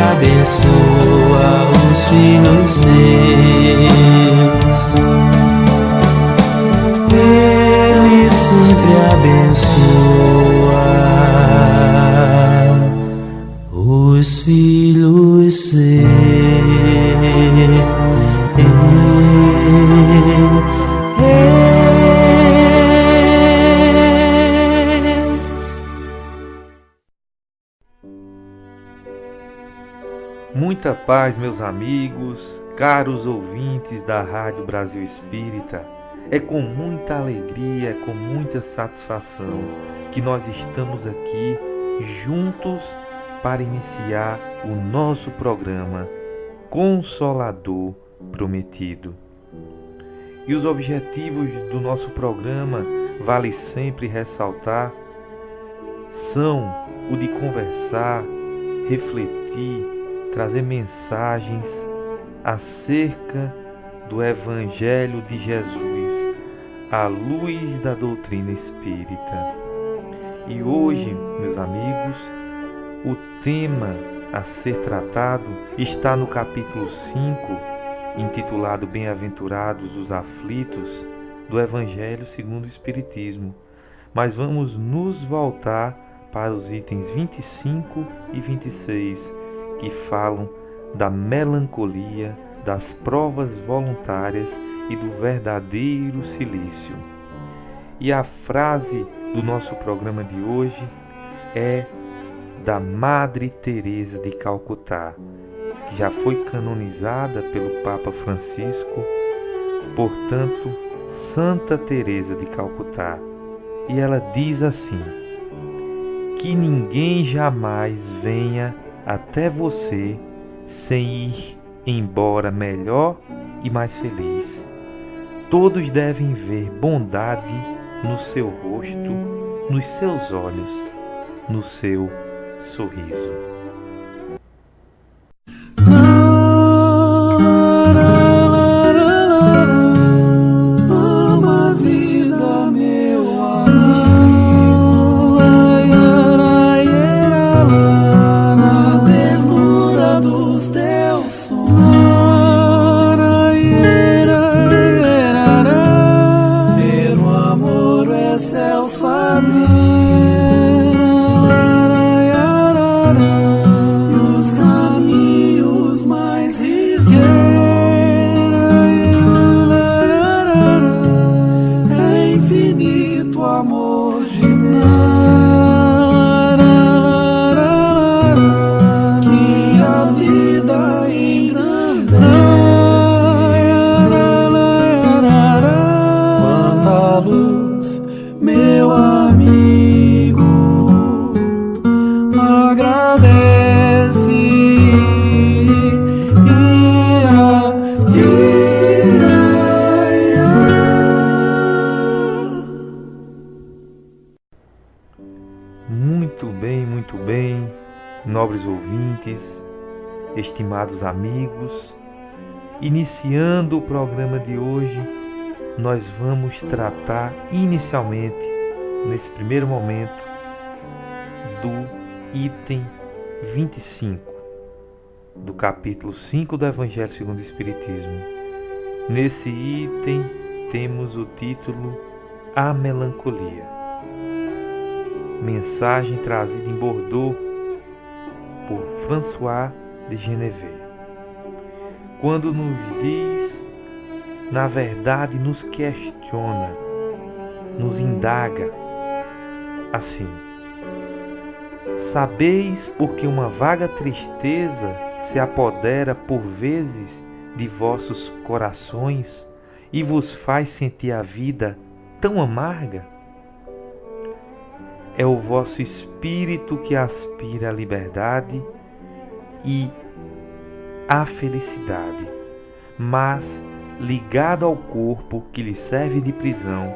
abençoa os filhos seus. Ele sempre abençoa os filhos seus. Muita paz, meus amigos, caros ouvintes da Rádio Brasil Espírita. É com muita alegria, é com muita satisfação que nós estamos aqui juntos para iniciar o nosso programa Consolador Prometido. E os objetivos do nosso programa, vale sempre ressaltar, são o de conversar, refletir, trazer mensagens acerca do Evangelho de Jesus, à luz da doutrina espírita. E hoje, meus amigos, o tema a ser tratado está no capítulo 5, intitulado Bem-aventurados os aflitos, do Evangelho segundo o Espiritismo. Mas vamos nos voltar para os itens 25 e 26, que falam da melancolia, das provas voluntárias e do verdadeiro silício. E a frase do nosso programa de hoje é da Madre Teresa de Calcutá, que já foi canonizada pelo Papa Francisco, portanto, Santa Teresa de Calcutá. E ela diz assim: que ninguém jamais venha até você sem ir embora melhor e mais feliz. Todos devem ver bondade no seu rosto, nos seus olhos, no seu sorriso. Muito bem, nobres ouvintes, estimados amigos, iniciando o programa de hoje, nós vamos tratar inicialmente, nesse primeiro momento, do item 25, do capítulo 5 do Evangelho segundo o Espiritismo. Nesse item temos o título A Melancolia. Mensagem trazida em Bordeaux por François de Genevée. Quando nos diz, na verdade nos questiona, nos indaga, assim: sabeis porque uma vaga tristeza se apodera por vezes de vossos corações e vos faz sentir a vida tão amarga? É o vosso espírito que aspira à liberdade e à felicidade, mas, ligado ao corpo que lhe serve de prisão,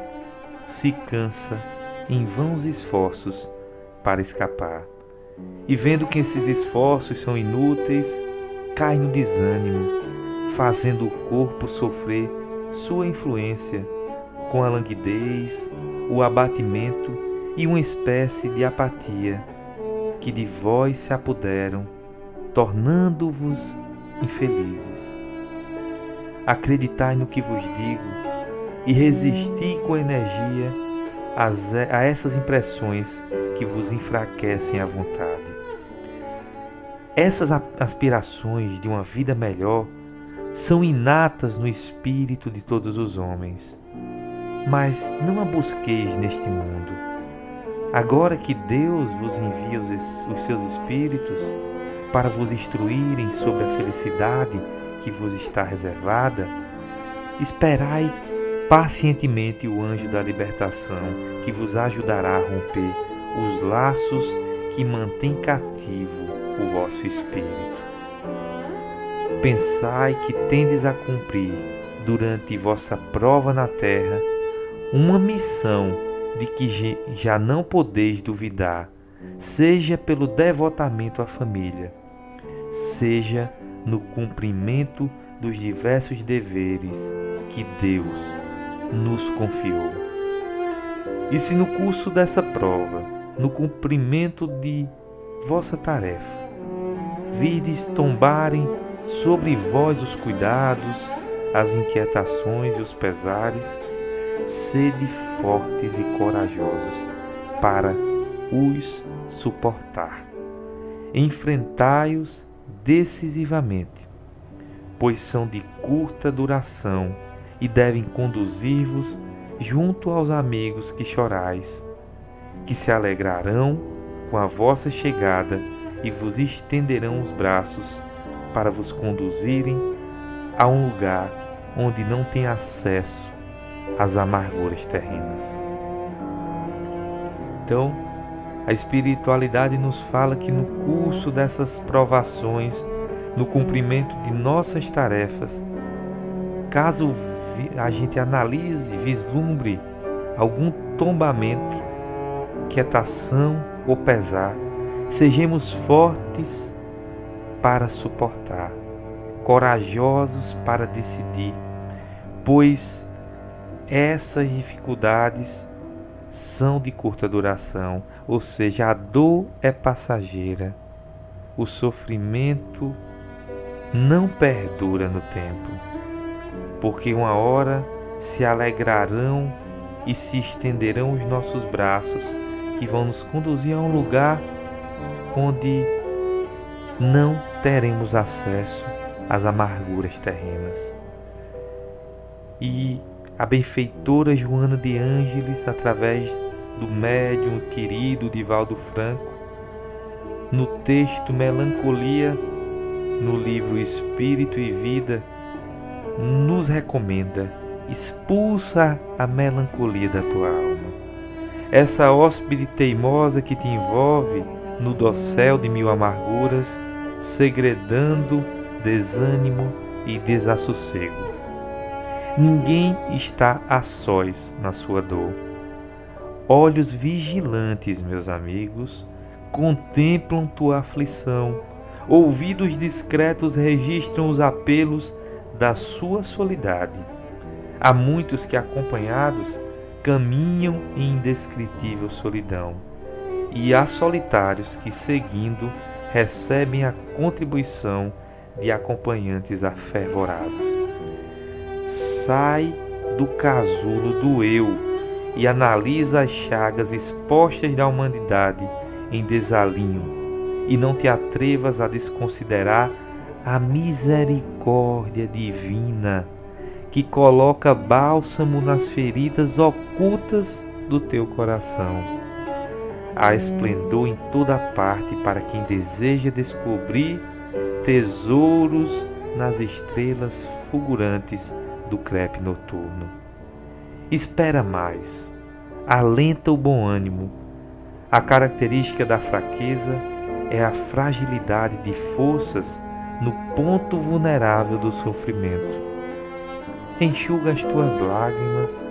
se cansa em vãos esforços para escapar. E vendo que esses esforços são inúteis, cai no desânimo, fazendo o corpo sofrer sua influência com a languidez, o abatimento e uma espécie de apatia que de vós se apoderam tornando-vos infelizes. Acreditai no que vos digo e resisti com energia a essas impressões que vos enfraquecem a vontade. Essas aspirações de uma vida melhor são inatas no espírito de todos os homens, mas não a busqueis neste mundo. Agora que Deus vos envia os seus espíritos para vos instruírem sobre a felicidade que vos está reservada, esperai pacientemente o anjo da libertação que vos ajudará a romper os laços que mantêm cativo o vosso espírito. Pensai que tendes a cumprir durante vossa prova na terra uma missão de que já não podeis duvidar, seja pelo devotamento à família, seja no cumprimento dos diversos deveres que Deus nos confiou. E se no curso dessa prova, no cumprimento de vossa tarefa, virdes tombarem sobre vós os cuidados, as inquietações e os pesares, sede fortes e corajosos para os suportar. Enfrentai-os decisivamente, pois são de curta duração e devem conduzir-vos junto aos amigos que chorais, que se alegrarão com a vossa chegada e vos estenderão os braços para vos conduzirem a um lugar onde não tem acesso às amarguras terrenas. Então, a espiritualidade nos fala que no curso dessas provações, no cumprimento de nossas tarefas, caso a gente analise, vislumbre algum tombamento, inquietação ou pesar, sejamos fortes para suportar, corajosos para decidir, pois essas dificuldades são de curta duração, ou seja, a dor é passageira, o sofrimento não perdura no tempo, porque uma hora se alegrarão e se estenderão os nossos braços, que vão nos conduzir a um lugar onde não teremos acesso às amarguras terrenas. E a benfeitora Joana de Ângeles, através do médium querido Divaldo Franco, no texto Melancolia, no livro Espírito e Vida, nos recomenda: expulsa a melancolia da tua alma. Essa hóspede teimosa que te envolve no dossel de mil amarguras, segredando desânimo e desassossego. Ninguém está a sós na sua dor. Olhos vigilantes, meus amigos, contemplam tua aflição. Ouvidos discretos registram os apelos da sua solidade. Há muitos que, acompanhados, caminham em indescritível solidão, e há solitários que, seguindo, recebem a contribuição de acompanhantes afervorados. Sai do casulo do eu e analisa as chagas expostas da humanidade em desalinho, e não te atrevas a desconsiderar a misericórdia divina que coloca bálsamo nas feridas ocultas do teu coração. Há esplendor em toda parte para quem deseja descobrir tesouros nas estrelas fulgurantes do crepe noturno. Espera mais, alenta o bom ânimo. A característica da fraqueza é a fragilidade de forças no ponto vulnerável do sofrimento. Enxuga as tuas lágrimas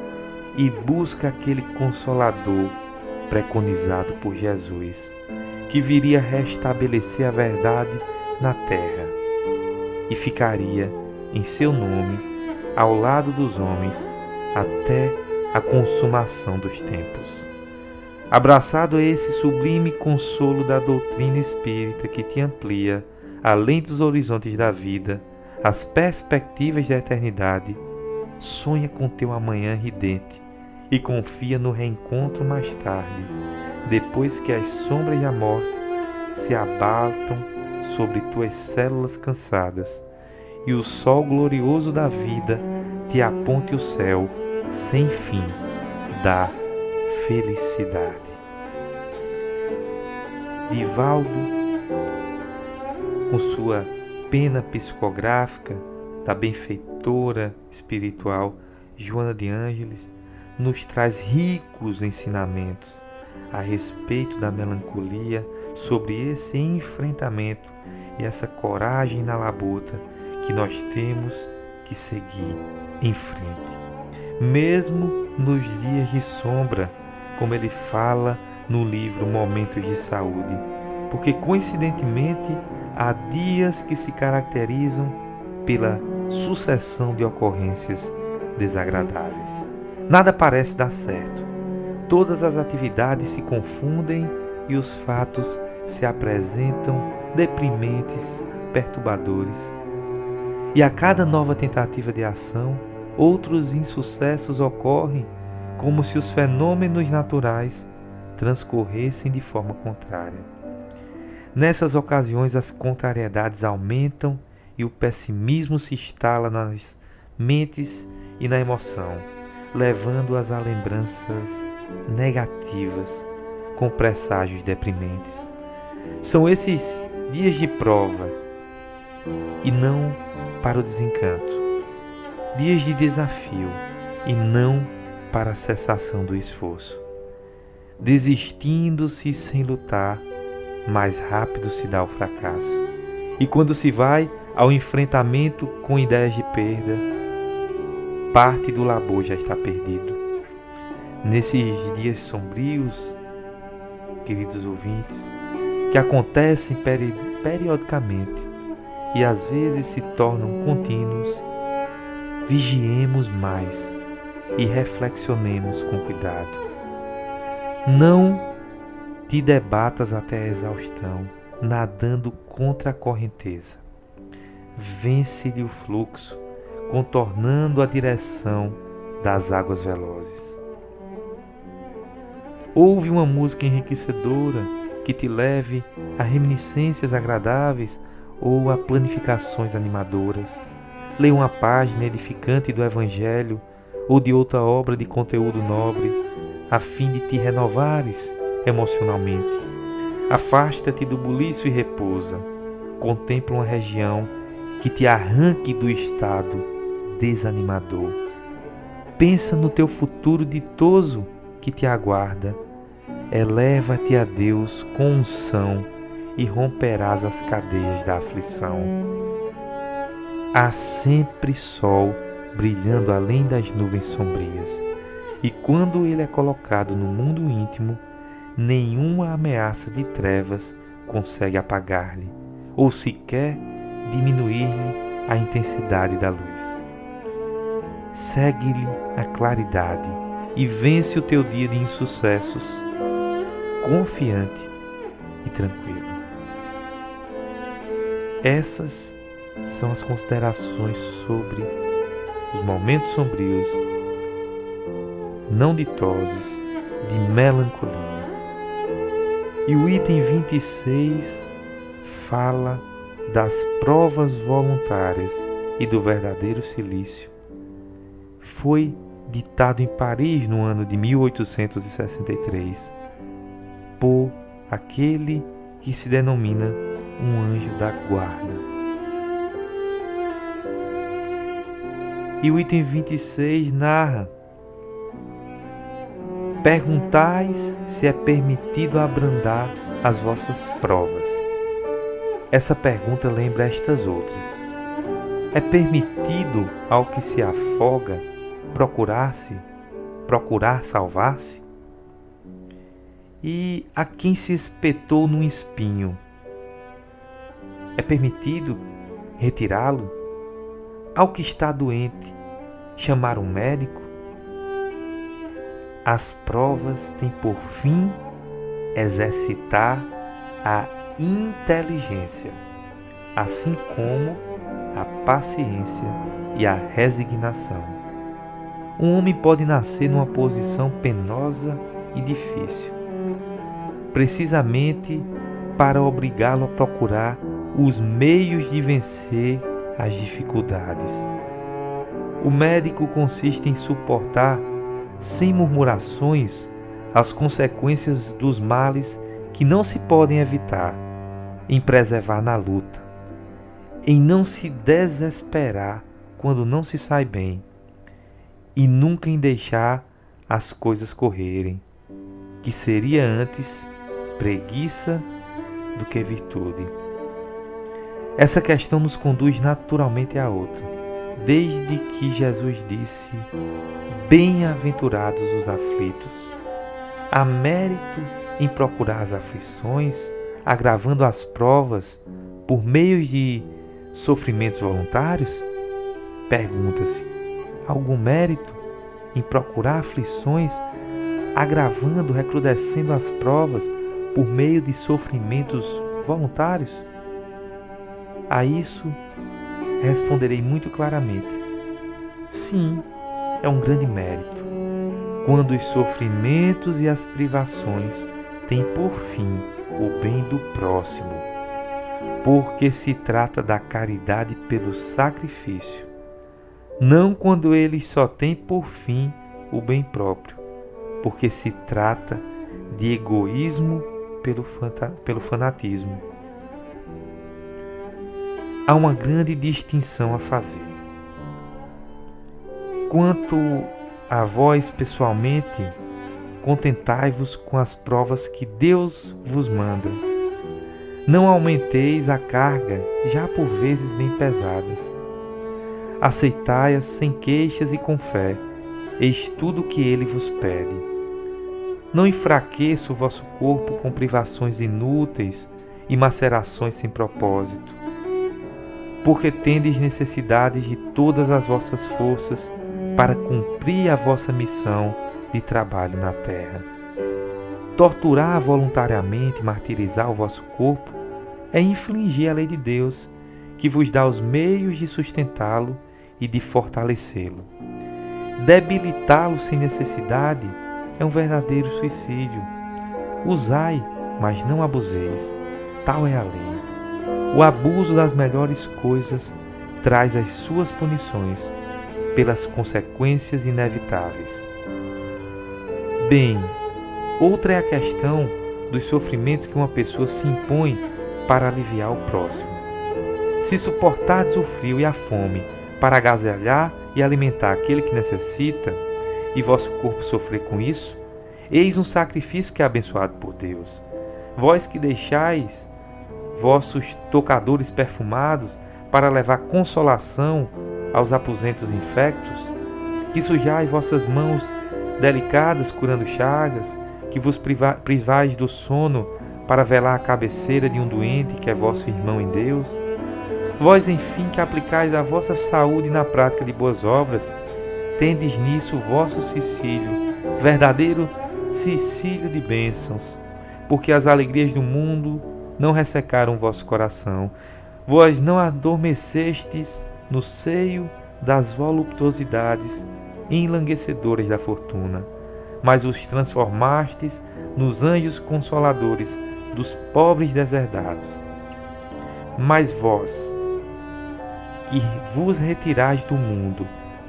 e busca aquele Consolador preconizado por Jesus, que viria restabelecer a verdade na terra e ficaria em seu nome ao lado dos homens até a consumação dos tempos. Abraçado a esse sublime consolo da doutrina espírita que te amplia além dos horizontes da vida, as perspectivas da eternidade, sonha com teu amanhã ridente e confia no reencontro mais tarde, depois que as sombras da morte se abatam sobre tuas células cansadas e o sol glorioso da vida te aponte o céu sem fim da felicidade. Divaldo, com sua pena psicográfica da benfeitora espiritual Joana de Ângeles, nos traz ricos ensinamentos a respeito da melancolia, sobre esse enfrentamento e essa coragem na labuta que nós temos que seguir em frente. Mesmo nos dias de sombra, como ele fala no livro Momentos de Saúde, porque coincidentemente há dias que se caracterizam pela sucessão de ocorrências desagradáveis. Nada parece dar certo. Todas as atividades se confundem e os fatos se apresentam deprimentes, perturbadores. E a cada nova tentativa de ação, outros insucessos ocorrem, como se os fenômenos naturais transcorressem de forma contrária. Nessas ocasiões, as contrariedades aumentam e o pessimismo se instala nas mentes e na emoção, levando-as a lembranças negativas com presságios deprimentes. São esses dias de prova e não para o desencanto, dias de desafio e não para a cessação do esforço. Desistindo-se sem lutar, mais rápido se dá o fracasso. E quando se vai ao enfrentamento com ideias de perda, parte do labor já está perdido. Nesses dias sombrios, queridos ouvintes, que acontecem periodicamente e às vezes se tornam contínuos, vigiemos mais e reflexionemos com cuidado. Não te debatas até a exaustão, nadando contra a correnteza. Vence-lhe o fluxo, contornando a direção das águas velozes. Ouve uma música enriquecedora que te leve a reminiscências agradáveis ou a planificações animadoras. Lê uma página edificante do Evangelho ou de outra obra de conteúdo nobre, a fim de te renovares emocionalmente. Afasta-te do buliço e repousa. Contempla uma região que te arranque do estado desanimador. Pensa no teu futuro ditoso que te aguarda. Eleva-te a Deus com unção e romperás as cadeias da aflição. Há sempre sol brilhando além das nuvens sombrias, e quando ele é colocado no mundo íntimo, nenhuma ameaça de trevas consegue apagar-lhe, ou sequer diminuir-lhe a intensidade da luz. Segue-lhe a claridade e vence o teu dia de insucessos, confiante e tranquilo. Essas são as considerações sobre os momentos sombrios, não ditosos, de melancolia. E o item 26 fala das provas voluntárias e do verdadeiro silício. Foi ditado em Paris no ano de 1863 por aquele que se denomina um anjo da guarda. E o item 26 narra: perguntais se é permitido abrandar as vossas provas. Essa pergunta lembra estas outras. É permitido ao que se afoga procurar salvar-se? E a quem se espetou num espinho, é permitido retirá-lo? Ao que está doente, chamar um médico? As provas têm por fim exercitar a inteligência assim como a paciência e a resignação. Um homem pode nascer numa posição penosa e difícil, precisamente para obrigá-lo a procurar os meios de vencer as dificuldades. O médico consiste em suportar, sem murmurações, as consequências dos males que não se podem evitar, em preservar na luta, em não se desesperar quando não se sai bem, e nunca em deixar as coisas correrem, que seria antes preguiça do que virtude. Essa questão nos conduz naturalmente a outra, desde que Jesus disse: bem-aventurados os aflitos. Há mérito em procurar as aflições, agravando as provas por meio de sofrimentos voluntários? Pergunta-se: algum mérito em procurar aflições, agravando, recrudescendo as provas por meio de sofrimentos voluntários? A isso responderei muito claramente: sim, é um grande mérito, quando os sofrimentos e as privações têm por fim o bem do próximo, porque se trata da caridade pelo sacrifício, não quando eles só têm por fim o bem próprio, porque se trata de egoísmo pelo fanatismo. Há uma grande distinção a fazer. Quanto a vós pessoalmente, contentai-vos com as provas que Deus vos manda. Não aumenteis a carga, já por vezes bem pesadas. Aceitai-as sem queixas e com fé, eis tudo o que Ele vos pede. Não enfraqueça o vosso corpo com privações inúteis e macerações sem propósito, porque tendes necessidade de todas as vossas forças para cumprir a vossa missão de trabalho na terra. Torturar voluntariamente, martirizar o vosso corpo, é infligir a lei de Deus, que vos dá os meios de sustentá-lo e de fortalecê-lo. Debilitá-lo sem necessidade é um verdadeiro suicídio. Usai, mas não abuseis. Tal é a lei. O abuso das melhores coisas traz as suas punições pelas consequências inevitáveis. Bem, outra é a questão dos sofrimentos que uma pessoa se impõe para aliviar o próximo. Se suportardes o frio e a fome para agasalhar e alimentar aquele que necessita, e vosso corpo sofrer com isso, eis um sacrifício que é abençoado por Deus. Vós que deixais vossos tocadores perfumados para levar consolação aos aposentos infectos, que sujais vossas mãos delicadas curando chagas, que vos privais do sono para velar a cabeceira de um doente que é vosso irmão em Deus, vós enfim que aplicais a vossa saúde na prática de boas obras, tendes nisso o vosso cecílio, verdadeiro cecílio de bênçãos, porque as alegrias do mundo não ressecaram o vosso coração, vós não adormecestes no seio das voluptuosidades enlanguecedoras da fortuna, mas os transformastes nos anjos consoladores dos pobres deserdados. Mas vós, que vos retirais do mundo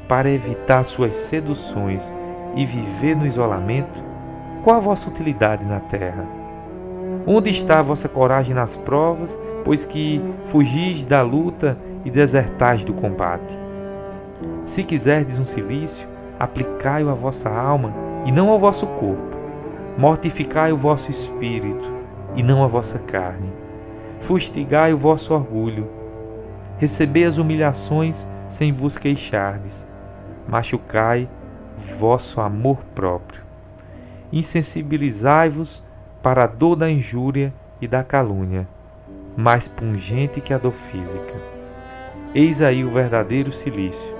para evitar suas seduções e viver no isolamento, qual a vossa utilidade na terra? Onde está a vossa coragem nas provas, pois que fugis da luta e desertais do combate? Se quiserdes um cilício, aplicai-o à vossa alma e não ao vosso corpo. Mortificai o vosso espírito e não a vossa carne. Fustigai o vosso orgulho. Recebei as humilhações sem vos queixardes. Machucai vosso amor próprio. Insensibilizai-vos para a dor da injúria e da calúnia, mais pungente que a dor física. Eis aí o verdadeiro cilício,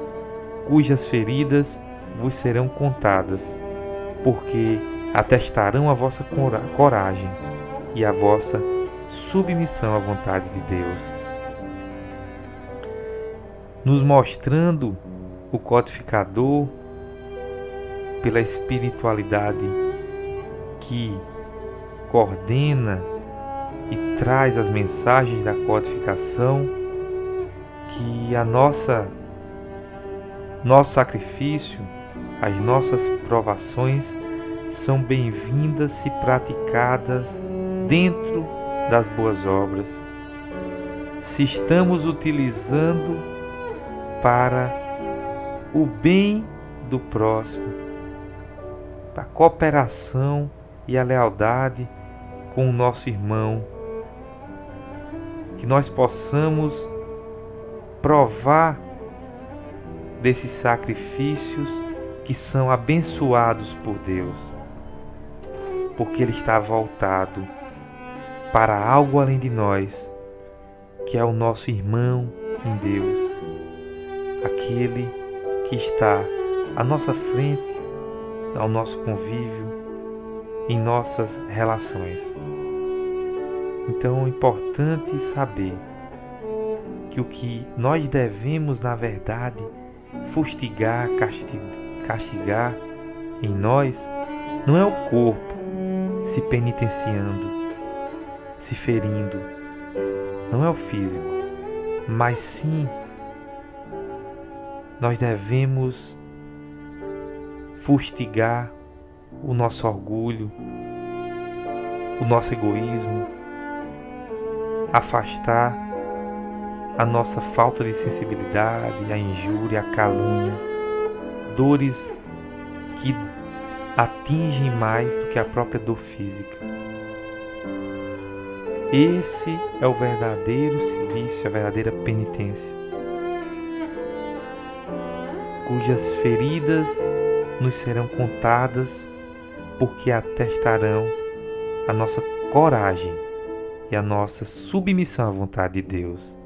cujas feridas vos serão contadas, porque atestarão a vossa coragem e a vossa submissão à vontade de Deus. nos mostrando o codificador pela espiritualidade que coordena e traz as mensagens da codificação, que nosso sacrifício, as nossas provações são bem-vindas se praticadas dentro das boas obras, se estamos utilizando para o bem do próximo, para a cooperação e a lealdade com o nosso irmão, que nós possamos provar desses sacrifícios que são abençoados por Deus, porque Ele está voltado para algo além de nós, que é o nosso irmão em Deus, aquele que está à nossa frente, ao nosso convívio, em nossas relações. Então é importante saber que o que nós devemos, na verdade, fustigar, castigar em nós, não é o corpo se penitenciando, se ferindo, não é o físico, mas sim nós devemos fustigar o nosso orgulho, o nosso egoísmo, afastar a nossa falta de sensibilidade, a injúria, a calúnia, dores que atingem mais do que a própria dor física. Esse é o verdadeiro silício, a verdadeira penitência, cujas feridas nos serão contadas, porque atestarão a nossa coragem e a nossa submissão à vontade de Deus.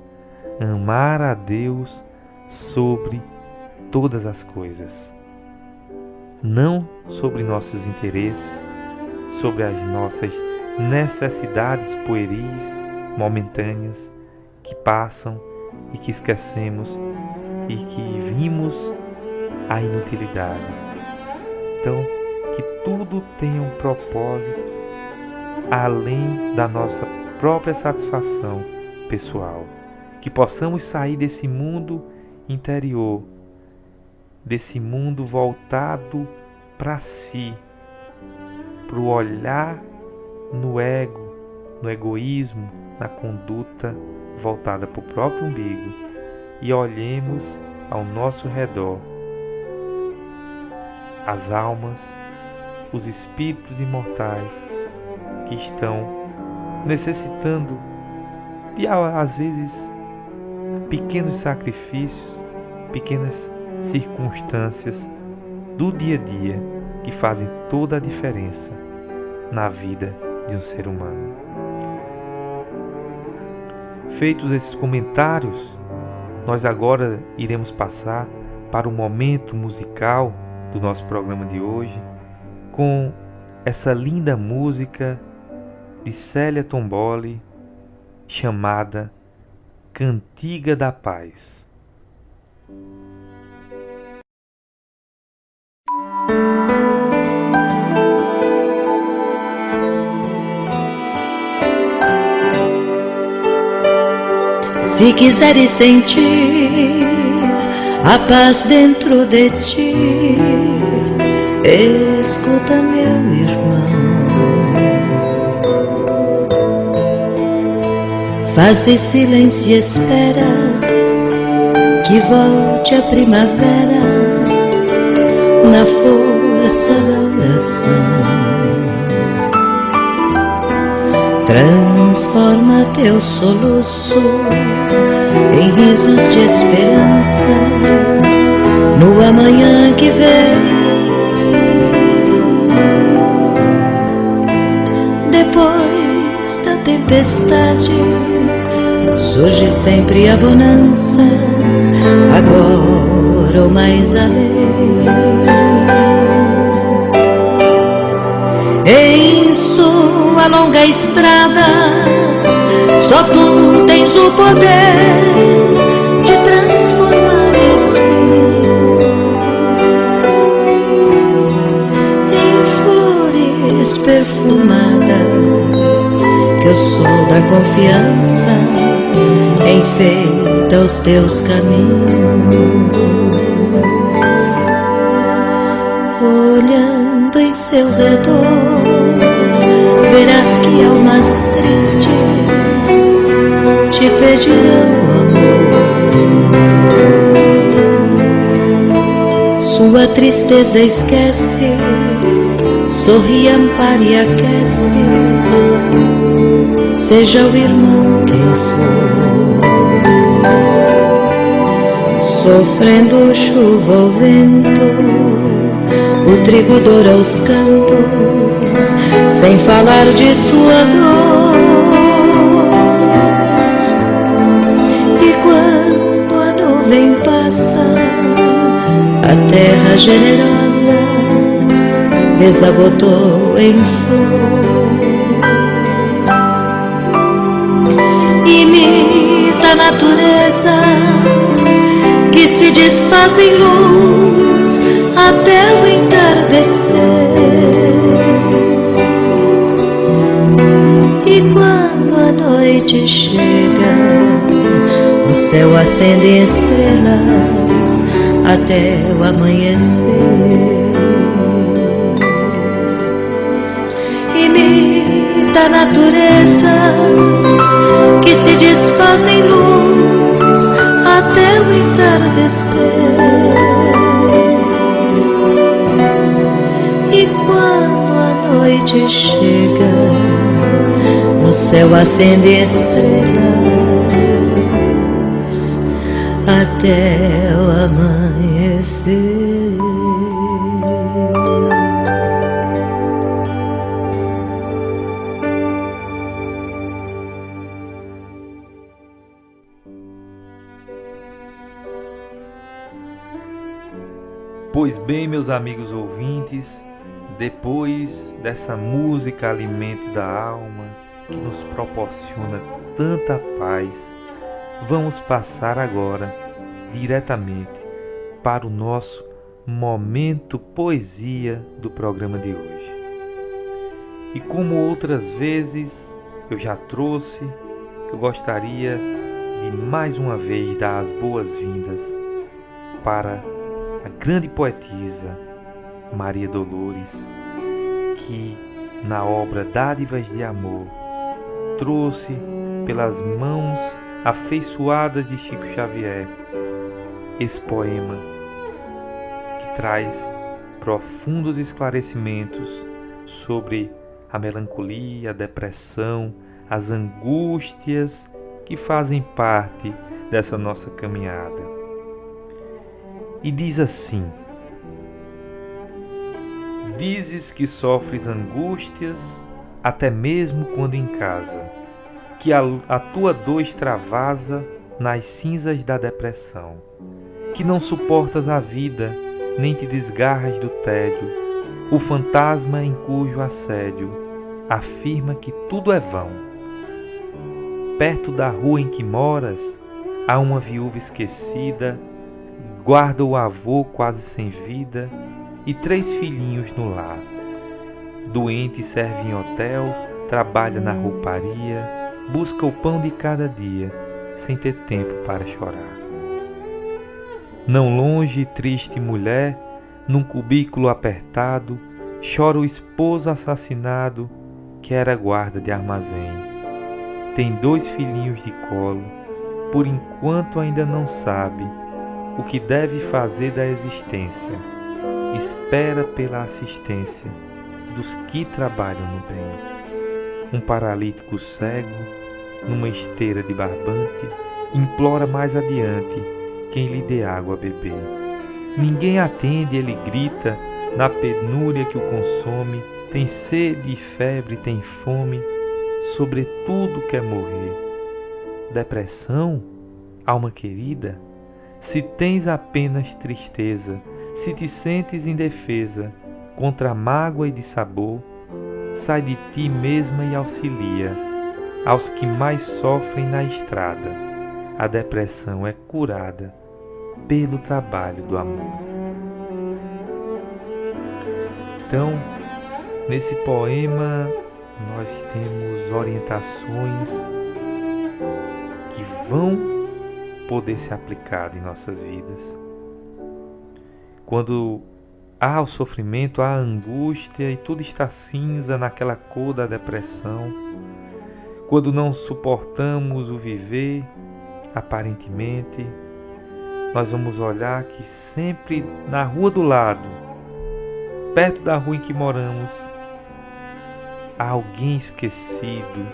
Amar a Deus sobre todas as coisas, não sobre nossos interesses, sobre as nossas necessidades pueris, momentâneas, que passam e que esquecemos e que vimos a inutilidade. Então, que tudo tenha um propósito além da nossa própria satisfação pessoal. Que possamos sair desse mundo interior, desse mundo voltado para si, para o olhar no ego, no egoísmo, na conduta voltada para o próprio umbigo, e olhemos ao nosso redor as almas, os espíritos imortais que estão necessitando de, às vezes, pequenos sacrifícios, pequenas circunstâncias do dia a dia que fazem toda a diferença na vida de um ser humano. Feitos esses comentários, nós agora iremos passar para o momento musical do nosso programa de hoje, com essa linda música de Célia Tomboli, chamada Cantiga da Paz. Se quiseres sentir a paz dentro de ti, escuta, meu irmão. Faze silêncio e espera que volte a primavera na força da oração. Transforma teu soluço em risos de esperança no amanhã que vem. Depois da tempestade surge sempre a bonança, agora ou mais além. Em sua longa estrada, só tu tens o poder de transformar aos teus caminhos. Olhando em seu redor, verás que almas tristes te pedirão amor. Sua tristeza esquece, sorri, ampare e aquece, seja o irmão quem for. Sofrendo chuva ou vento, o trigo doura os campos, sem falar de sua dor. E quando a nuvem passa, a terra generosa desabotou em flor. Imita a natureza que se desfaz em luz até o entardecer. E quando a noite chega, no céu acendem estrelas até o amanhecer. Imita a natureza que se desfaz em luz até o entardecer. E quando a noite chega, no céu acendem estrelas até o amanhecer. Pois bem, meus amigos ouvintes, depois dessa música alimento da alma que nos proporciona tanta paz, vamos passar agora diretamente para o nosso momento poesia do programa de hoje. E como outras vezes eu já trouxe, eu gostaria de mais uma vez dar as boas-vindas para a grande poetisa Maria Dolores, que na obra Dádivas de Amor trouxe pelas mãos afeiçoadas de Chico Xavier esse poema que traz profundos esclarecimentos sobre a melancolia, a depressão, as angústias que fazem parte dessa nossa caminhada. E diz assim: dizes que sofres angústias até mesmo quando em casa, que a tua dor extravasa nas cinzas da depressão, que não suportas a vida, nem te desgarras do tédio, o fantasma em cujo assédio afirma que tudo é vão. Perto da rua em que moras, há uma viúva esquecida, guarda o avô quase sem vida e 3 filhinhos no lar. Doente serve em hotel, trabalha na rouparia, busca o pão de cada dia, sem ter tempo para chorar. Não longe, triste mulher, num cubículo apertado, chora o esposo assassinado, que era guarda de armazém. Tem 2 filhinhos de colo, por enquanto ainda não sabe o que deve fazer da existência. Espera pela assistência dos que trabalham no bem. Um paralítico cego, numa esteira de barbante, implora mais adiante quem lhe dê água a beber. Ninguém atende, ele grita, na penúria que o consome, tem sede e febre, tem fome, sobretudo quer morrer. Depressão, alma querida? Se tens apenas tristeza, se te sentes indefesa contra a mágoa e dissabor, sai de ti mesma e auxilia aos que mais sofrem na estrada. A depressão é curada pelo trabalho do amor. Então, nesse poema nós temos orientações que vão poder ser aplicado em nossas vidas. Quando há o sofrimento, há a angústia e tudo está cinza naquela cor da depressão, quando não suportamos o viver, aparentemente, nós vamos olhar que sempre na rua do lado, perto da rua em que moramos, há alguém esquecido,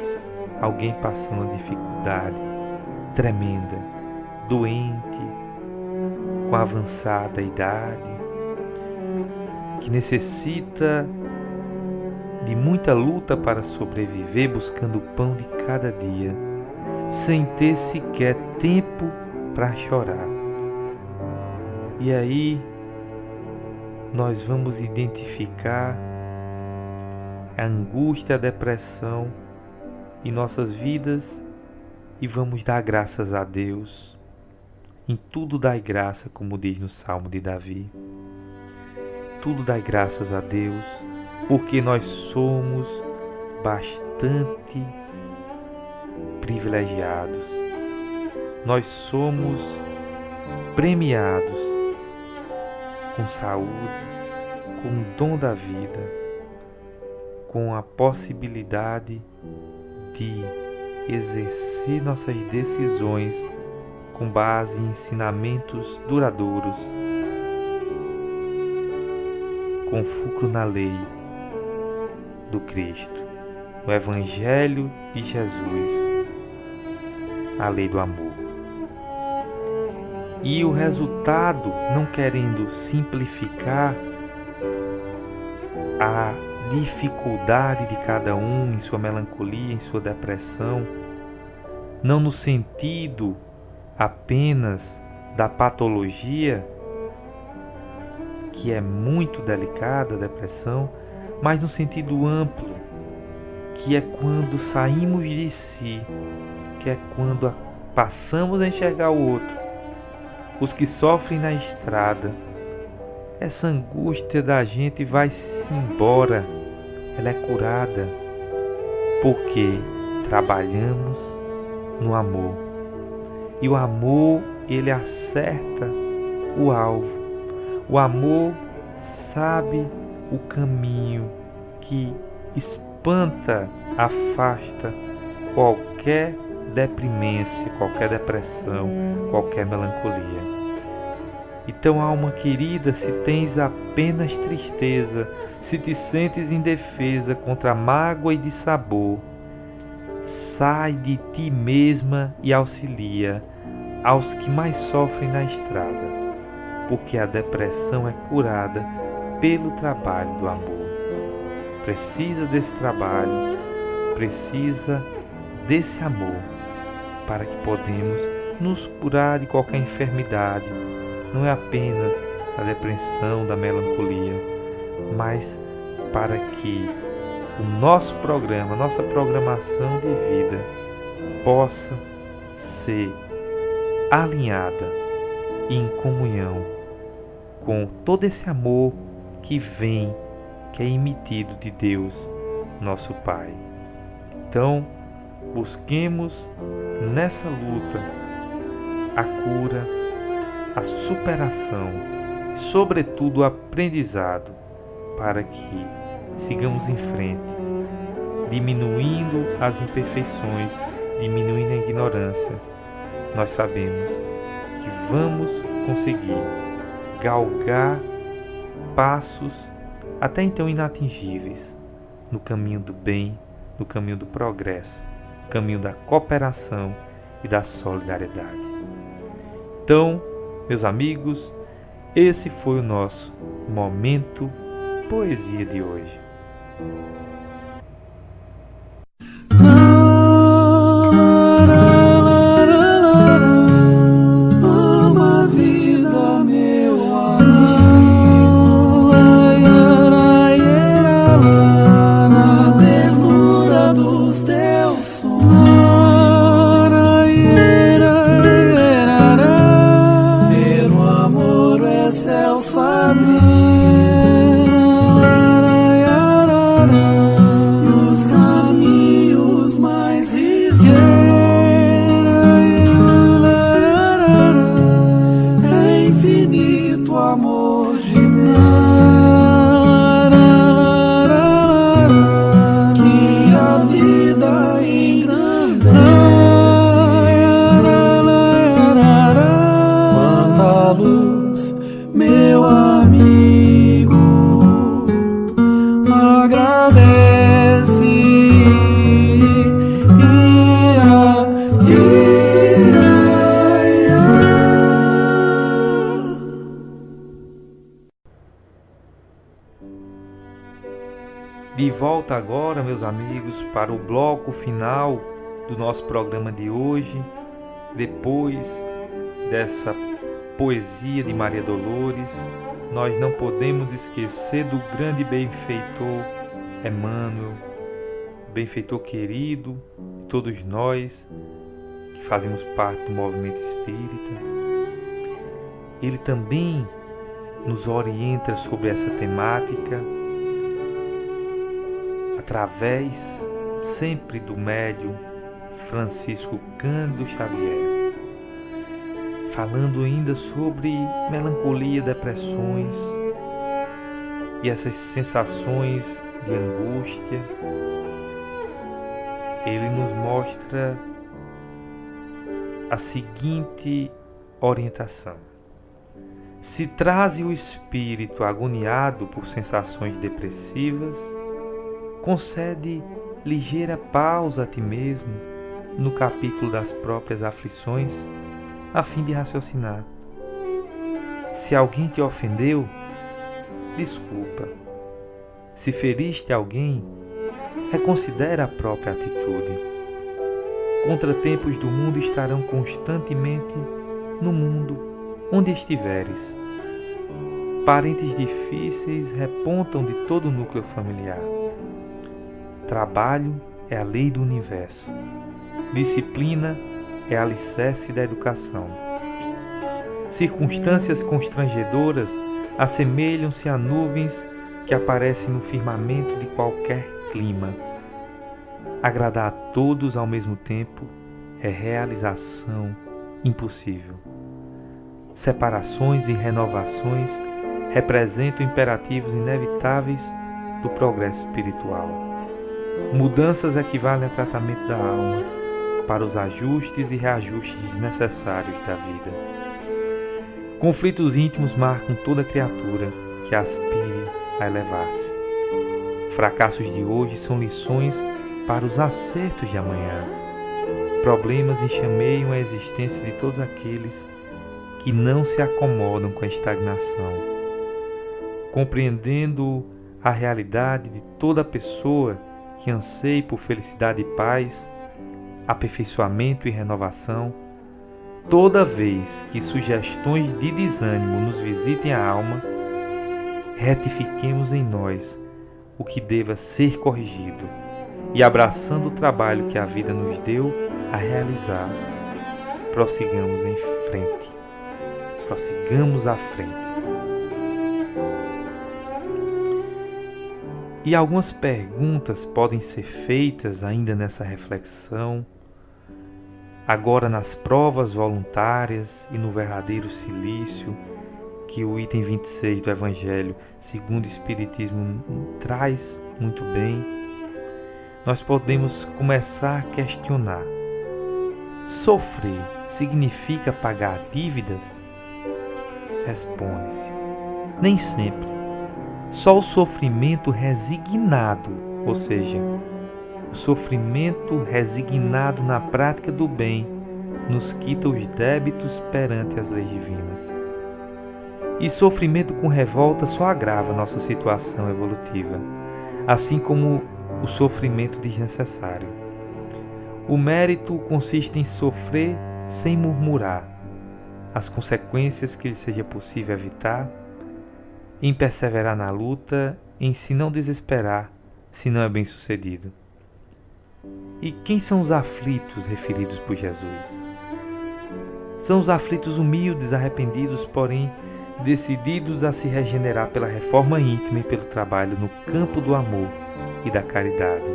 alguém passando uma dificuldade tremenda, doente, com avançada idade, que necessita de muita luta para sobreviver, buscando o pão de cada dia, sem ter sequer tempo para chorar. E aí nós vamos identificar a angústia, a depressão em nossas vidas e vamos dar graças a Deus. Em tudo dai graça, como diz no Salmo de Davi. Tudo dai graças a Deus, porque nós somos bastante privilegiados. Nós somos premiados com saúde, com o dom da vida, com a possibilidade de exercer nossas decisões com base em ensinamentos duradouros, com fulcro na lei do Cristo, no Evangelho de Jesus, a lei do amor. E o resultado, não querendo simplificar a dificuldade de cada um em sua melancolia, em sua depressão, não no sentido apenas da patologia, que é muito delicada a depressão, mas no sentido amplo, que é quando saímos de si, que é quando passamos a enxergar o outro, os que sofrem na estrada. Essa angústia da gente vai-se embora, ela é curada, porque trabalhamos no amor. E o amor, ele acerta o alvo. O amor sabe o caminho que espanta, afasta qualquer deprimência, qualquer depressão, qualquer melancolia. Então, alma querida, se tens apenas tristeza, se te sentes indefesa contra a mágoa e dissabor, sai de ti mesma e auxilia aos que mais sofrem na estrada, porque a depressão é curada pelo trabalho do amor. Precisa desse trabalho, precisa desse amor, para que podemos nos curar de qualquer enfermidade. Não é apenas da depressão, da melancolia, mas para que o nosso programa, nossa programação de vida possa ser alinhada e em comunhão com todo esse amor que vem, que é emitido de Deus, nosso Pai. Então, busquemos nessa luta a cura, a superação, sobretudo o aprendizado, para que sigamos em frente, diminuindo as imperfeições, diminuindo a ignorância. Nós sabemos que vamos conseguir galgar passos até então inatingíveis no caminho do bem, no caminho do progresso, no caminho da cooperação e da solidariedade. Então, meus amigos, esse foi o nosso Momento Poesia de hoje. Ama vida, meu amigo, na ternura dos teus sonhos, pelo amor é céu fabril. da luz, meu amigo, agradece. De volta agora, meus amigos, para o bloco final do nosso programa de hoje, depois dessa poesia de Maria Dolores, nós não podemos esquecer do grande benfeitor Emmanuel, benfeitor querido de todos nós que fazemos parte do movimento espírita. Ele também nos orienta sobre essa temática através sempre do médium Francisco Cândido Xavier, falando ainda sobre melancolia, depressões e essas sensações de angústia. Ele nos mostra a seguinte orientação: se traze o espírito agoniado por sensações depressivas, concede ligeira pausa a ti mesmo no capítulo das próprias aflições, a fim de raciocinar. Se alguém te ofendeu, desculpa. Se feriste alguém, reconsidera a própria atitude. Contratempos do mundo estarão constantemente no mundo onde estiveres. Parentes difíceis repontam de todo o núcleo familiar. Trabalho é a lei do universo. Disciplina é alicerce da educação. Circunstâncias constrangedoras assemelham-se a nuvens que aparecem no firmamento de qualquer clima. Agradar a todos ao mesmo tempo é realização impossível. Separações e renovações representam imperativos inevitáveis do progresso espiritual. Mudanças equivalem a tratamento da alma para os ajustes e reajustes necessários da vida. Conflitos íntimos marcam toda criatura que aspire a elevar-se. Fracassos de hoje são lições para os acertos de amanhã. Problemas enxameiam a existência de todos aqueles que não se acomodam com a estagnação. Compreendendo a realidade de toda pessoa que anseie por felicidade e paz, aperfeiçoamento e renovação, toda vez que sugestões de desânimo nos visitem a alma, retifiquemos em nós o que deva ser corrigido e, abraçando o trabalho que a vida nos deu a realizar, prossigamos em frente. Prossigamos à frente. E algumas perguntas podem ser feitas ainda nessa reflexão, agora nas provas voluntárias e no verdadeiro silício, que o item 26 do Evangelho segundo o Espiritismo traz muito bem. Nós podemos começar a questionar: sofrer significa pagar dívidas? Responde-se: nem sempre. Só o sofrimento resignado, ou seja, o sofrimento resignado na prática do bem, nos quita os débitos perante as leis divinas. E sofrimento com revolta só agrava nossa situação evolutiva, assim como o sofrimento desnecessário. O mérito consiste em sofrer sem murmurar as consequências que lhe seja possível evitar, em perseverar na luta, em se não desesperar se não é bem sucedido. E quem são os aflitos referidos por Jesus? São os aflitos humildes, arrependidos, porém decididos a se regenerar pela reforma íntima e pelo trabalho no campo do amor e da caridade.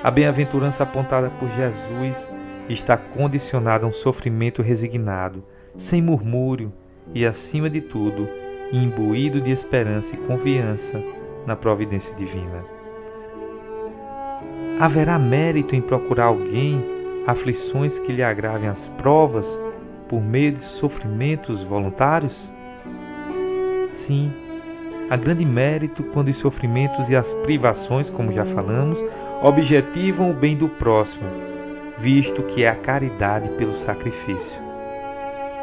A bem-aventurança apontada por Jesus está condicionada a um sofrimento resignado, sem murmúrio e, acima de tudo, imbuído de esperança e confiança na providência divina. Haverá mérito em procurar alguém aflições que lhe agravem as provas por meio de sofrimentos voluntários? Sim, há grande mérito quando os sofrimentos e as privações, como já falamos, objetivam o bem do próximo, visto que é a caridade pelo sacrifício.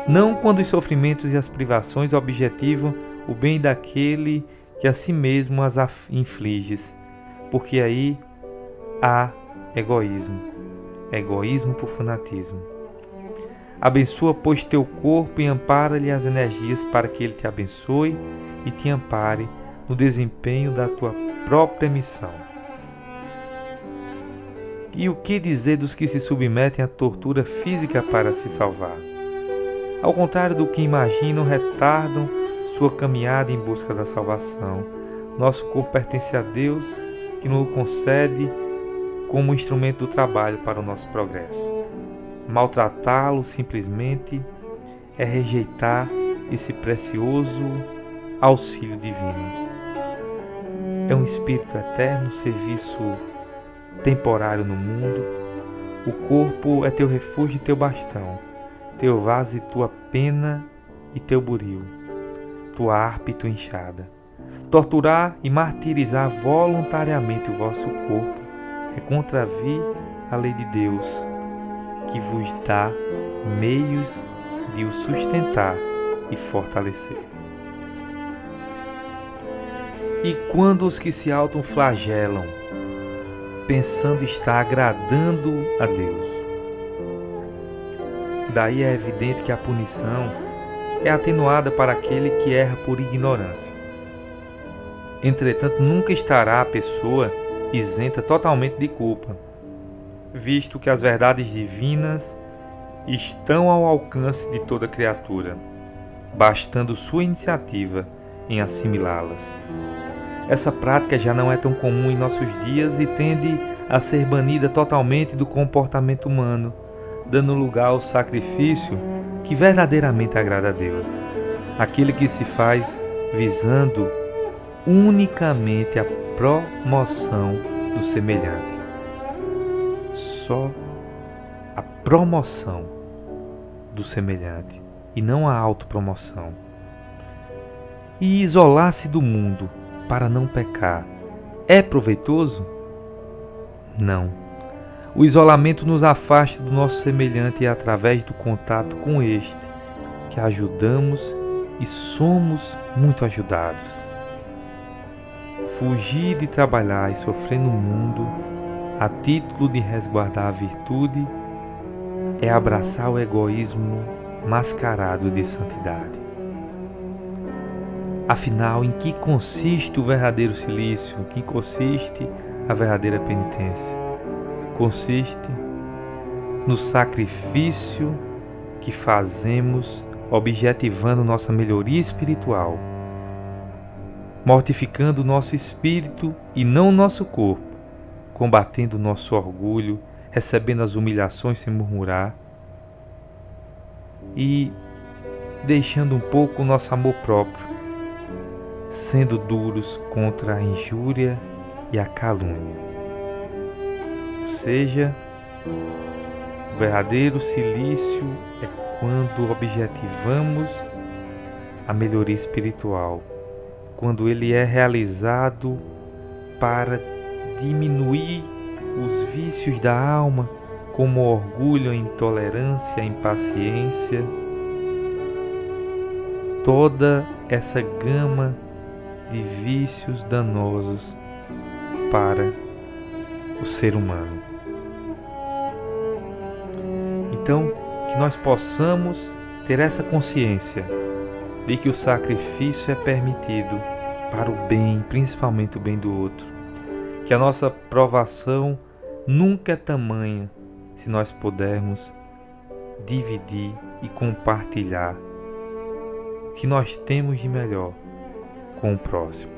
Não quando os sofrimentos e as privações objetivam o bem daquele que a si mesmo as infliges, porque aí há egoísmo por fanatismo. Abençoa, pois, teu corpo e ampara-lhe as energias para que ele te abençoe e te ampare no desempenho da tua própria missão. E o que dizer dos que se submetem à tortura física para se salvar? Ao contrário do que imaginam, retardam sua caminhada em busca da salvação. Nosso corpo pertence a Deus, que nos concede como instrumento do trabalho para o nosso progresso. Maltratá-lo simplesmente é rejeitar esse precioso auxílio divino. É um espírito eterno, serviço temporário no mundo. O corpo é teu refúgio e teu bastão, teu vaso e tua pena e teu buril, tua harpa e tua enxada. Torturar e martirizar voluntariamente o vosso corpo é contravir a lei de Deus, que vos dá meios de o sustentar e fortalecer. E quando os que se autoflagelam, pensando estar agradando a Deus, daí é evidente que a punição é atenuada para aquele que erra por ignorância. Entretanto, nunca estará a pessoa isenta totalmente de culpa, visto que as verdades divinas estão ao alcance de toda criatura, bastando sua iniciativa em assimilá-las. Essa prática já não é tão comum em nossos dias e tende a ser banida totalmente do comportamento humano, dando lugar ao sacrifício que verdadeiramente agrada a Deus, aquele que se faz visando unicamente a promoção do semelhante. Só a promoção do semelhante e não a autopromoção. E isolar-se do mundo para não pecar é proveitoso? Não. O isolamento nos afasta do nosso semelhante e é através do contato com este que ajudamos e somos muito ajudados. Fugir de trabalhar e sofrer no mundo a título de resguardar a virtude é abraçar o egoísmo mascarado de santidade. Afinal, em que consiste o verdadeiro cilício? Em que consiste a verdadeira penitência? Consiste no sacrifício que fazemos objetivando nossa melhoria espiritual, mortificando o nosso espírito e não o nosso corpo, combatendo o nosso orgulho, recebendo as humilhações sem murmurar e deixando um pouco o nosso amor próprio, sendo duros contra a injúria e a calúnia. Ou seja, o verdadeiro cilício é quando objetivamos a melhoria espiritual, quando ele é realizado para diminuir os vícios da alma, como o orgulho, a intolerância, a impaciência, toda essa gama de vícios danosos para o ser humano. Então, que nós possamos ter essa consciência de que o sacrifício é permitido para o bem, principalmente o bem do outro. Que a nossa provação nunca é tamanha se nós pudermos dividir e compartilhar o que nós temos de melhor com o próximo.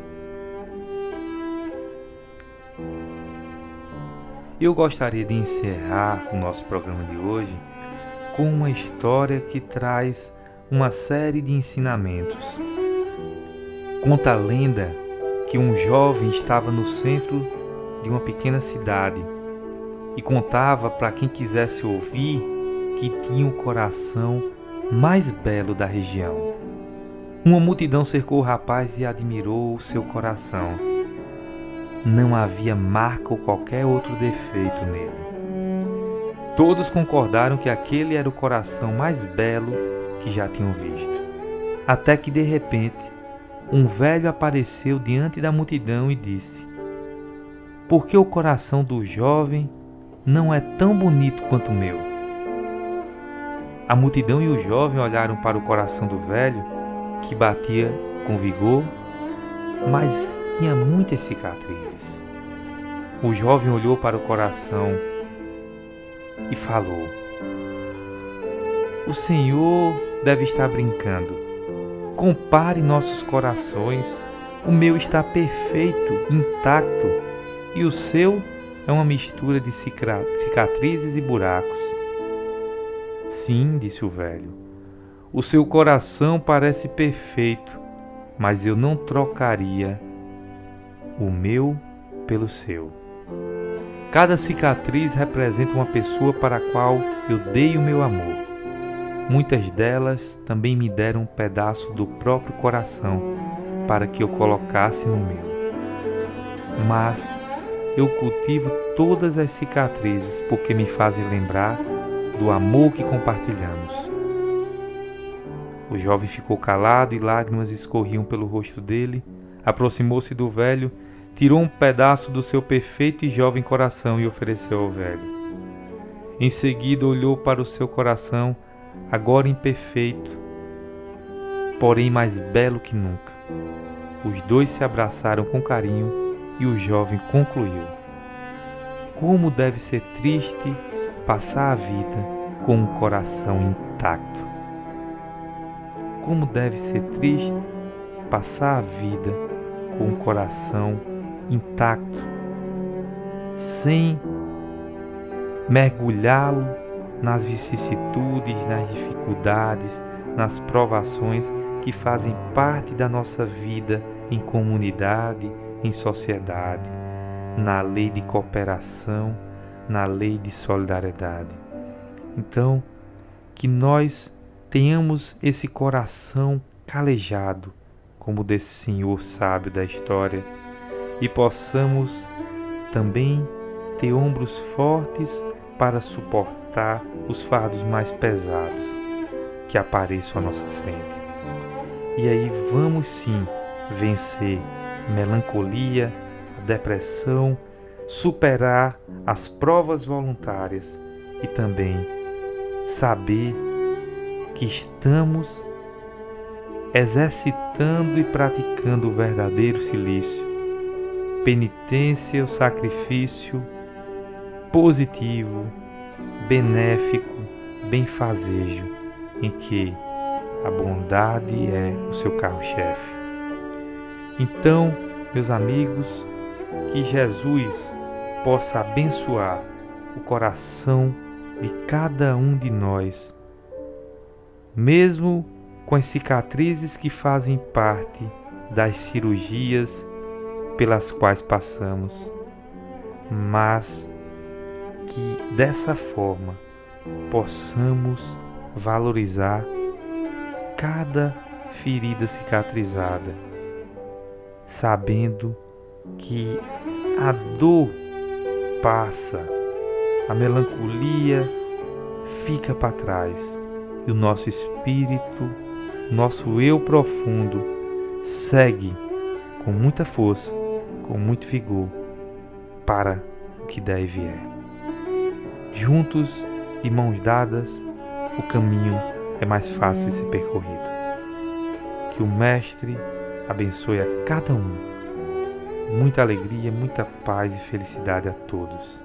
Eu gostaria de encerrar o nosso programa de hoje com uma história que traz uma série de ensinamentos. Conta a lenda que um jovem estava no centro de uma pequena cidade e contava para quem quisesse ouvir que tinha o coração mais belo da região. Uma multidão cercou o rapaz e admirou o seu coração. Não havia marca ou qualquer outro defeito nele. Todos concordaram que aquele era o coração mais belo que já tinham visto. Até que, de repente, um velho apareceu diante da multidão e disse: "Por que o coração do jovem não é tão bonito quanto o meu?" A multidão e o jovem olharam para o coração do velho, que batia com vigor, mas tinha muitas cicatrizes. O jovem olhou para o coração e falou: "O Senhor deve estar brincando. Compare nossos corações. O meu está perfeito, intacto, e o seu é uma mistura de cicatrizes e buracos." "Sim", disse o velho, "o seu coração parece perfeito, mas eu não trocaria o meu pelo seu. Cada cicatriz representa uma pessoa para a qual eu dei o meu amor. Muitas delas também me deram um pedaço do próprio coração para que eu colocasse no meu. Mas eu cultivo todas as cicatrizes porque me fazem lembrar do amor que compartilhamos." O jovem ficou calado e lágrimas escorriam pelo rosto dele. Aproximou-se do velho, tirou um pedaço do seu perfeito e jovem coração e ofereceu ao velho. Em seguida olhou para o seu coração, agora imperfeito, porém mais belo que nunca. Os dois se abraçaram com carinho e o jovem concluiu: "Como deve ser triste passar a vida com um coração intacto. Como deve ser triste passar a vida com um coração intacto, sem mergulhá-lo nas vicissitudes, nas dificuldades, nas provações que fazem parte da nossa vida em comunidade, em sociedade, na lei de cooperação, na lei de solidariedade." Então, que nós tenhamos esse coração calejado, como desse senhor sábio da história, e possamos também ter ombros fortes para suportar os fardos mais pesados que apareçam à nossa frente. E aí vamos sim vencer a melancolia, a depressão, superar as provas voluntárias e também saber que estamos exercitando e praticando o verdadeiro cilício, penitência, o sacrifício positivo, benéfico, benfazejo, em que a bondade é o seu carro-chefe. Então, meus amigos, que Jesus possa abençoar o coração de cada um de nós, mesmo com as cicatrizes que fazem parte das cirurgias pelas quais passamos, mas que dessa forma possamos valorizar cada ferida cicatrizada, sabendo que a dor passa, a melancolia fica para trás e o nosso espírito, nosso eu profundo segue com muita força, com muito vigor para o que deve é. Juntos, de mãos dadas, o caminho é mais fácil de ser percorrido. Que o Mestre abençoe a cada um. Muita alegria, muita paz e felicidade a todos.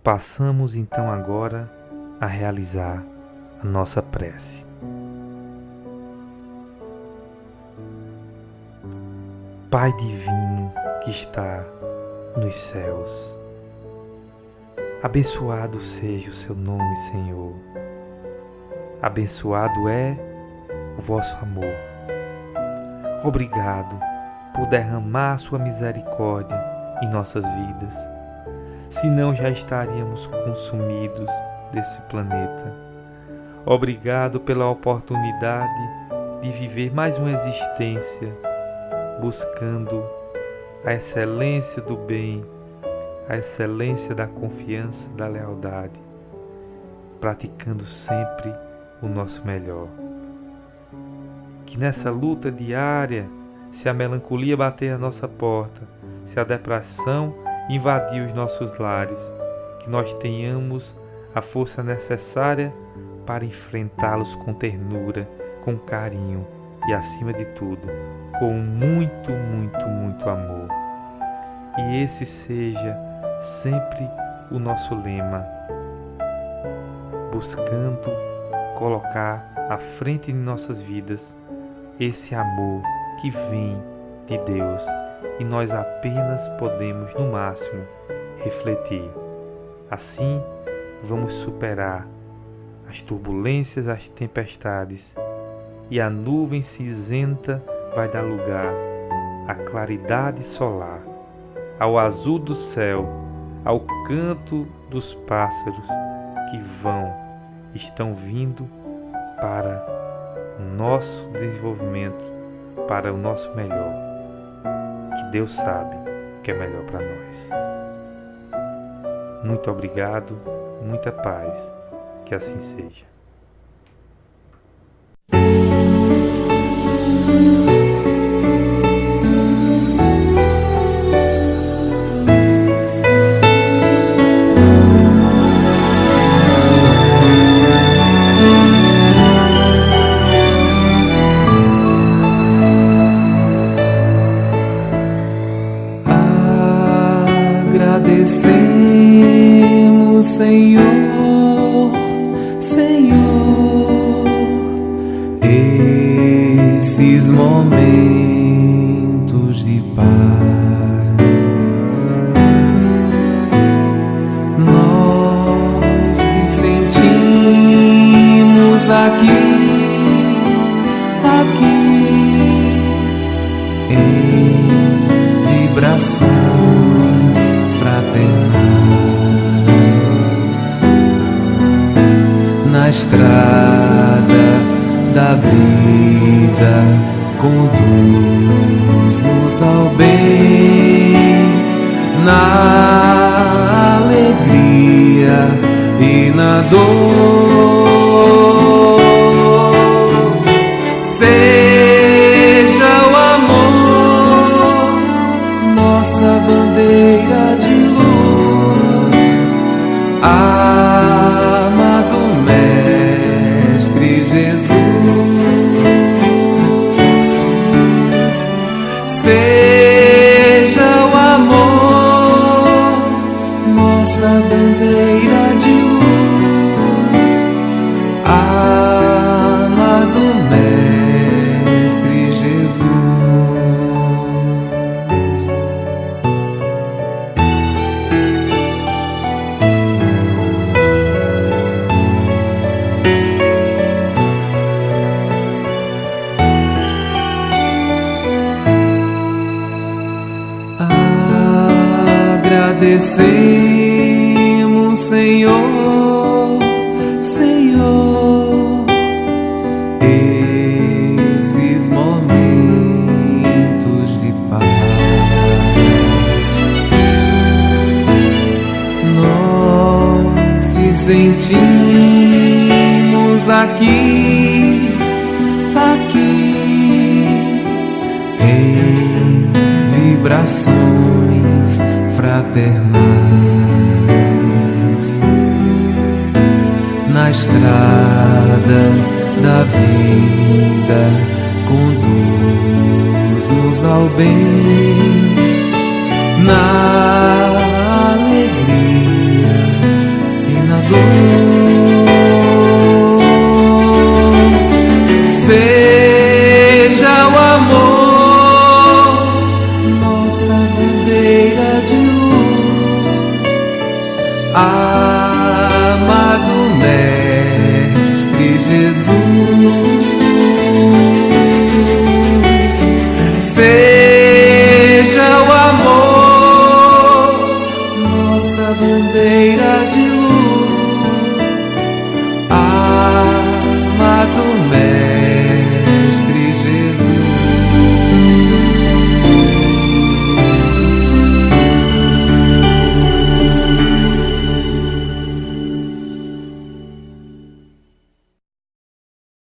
Passamos então agora a realizar a nossa prece. Pai divino que está nos céus, abençoado seja o seu nome, Senhor. Abençoado é o vosso amor. Obrigado por derramar sua misericórdia em nossas vidas, senão já estaríamos consumidos desse planeta. Obrigado pela oportunidade de viver mais uma existência, buscando a excelência do bem, a excelência da confiança, da lealdade, praticando sempre o nosso melhor. Que nessa luta diária, se a melancolia bater a nossa porta, se a depressão invadir os nossos lares, que nós tenhamos a força necessária para enfrentá-los com ternura, com carinho e, acima de tudo, com muito, muito, muito amor. E esse seja sempre o nosso lema, buscando colocar à frente de nossas vidas esse amor que vem de Deus e nós apenas podemos, no máximo, refletir. Assim, vamos superar as turbulências, as tempestades, e a nuvem cinzenta vai dar lugar à claridade solar, ao azul do céu, ao canto dos pássaros que estão vindo para o nosso desenvolvimento, para o nosso melhor, que Deus sabe que é melhor para nós. Muito obrigado, muita paz, que assim seja. Agradecemos, Senhor, Senhor, esses momentos de paz. Nós te sentimos aqui em vibrações fraternais, na estrada da vida, conduz-nos ao bem, na alegria e na dor. Seja o amor nossa bandeira de luz, amado Mestre Jesus. Seja o amor nossa bandeira de luz, amado Mestre Jesus. Agradecemos, Senhor, Senhor, esses momentos de paz. Nós te sentimos aqui em vibrações fraternais, na estrada da vida, conduz-nos ao bem, na alegria e na dor. Seja o amor nossa bandeira de luz, amado Mestre Jesus. Seja o amor bandeira de luz.